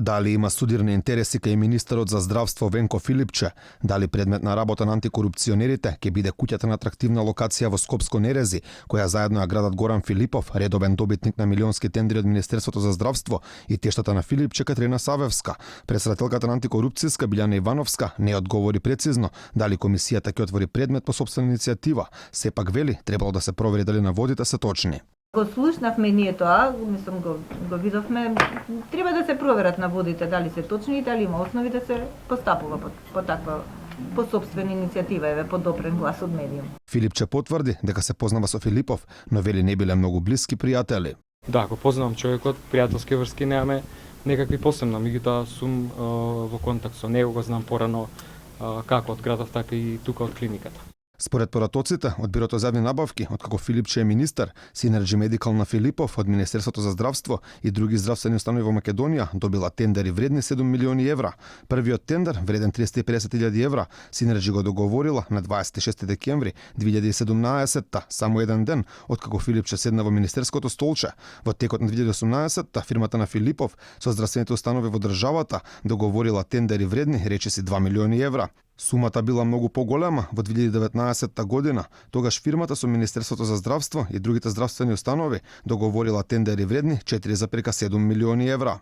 Дали има судирни интереси кај министерот за здравство Венко Филипче, дали предмет на работа на антикорупционерите ќе биде куќата на атрактивна локација во Скопско Нерези, која заедно ја градат Горан Филипов, редовен добитник на милионски тендери од Министерството за здравство, и тештата на Филипче Катрина Савевска. Председателката на антикорупцијска Билјана Ивановска не одговори прецизно дали комисијата ќе отвори предмет по сопствена иницијатива. Сепак вели требало да се провери дали наводите се точни. Го слушнавме ние тоа, го видовме, треба да се проверат наводите дали се точни и дали има основи да се постапува по таква по сопствена иницијатива, по допрен глас од медиум. Филипче потврди дека се познава со Филипов, но вели не биле многу блиски пријатели. Да, го познавам човекот, пријателски врски немаме некакви посебно, меѓутоа сум во контакт со него, го знам порано како од градот, така и тука од клиниката. Според поратоците од Бирото за јавни набавки, откако Филипче е министер, Синерджи Медикал на Филипов од Министерството за здравство и други здравствени установи во Македонија добила тендери вредни 7 милиони евра. Првиот тендер, вреден 350.000 евра, Синерджи го договорила на 26 декември 2017, само еден ден откако Филипче седна во министерското столче. Во текот на 2018, фирмата на Филипов со здравствените установи во државата договорила тендери вредни речиси 2 милиони евра. Сумата била многу поголема во 2019 година, тогаш фирмата со Министерството за здравство и другите здравствени установи договорила тендери вредни 4,7 милиони евра.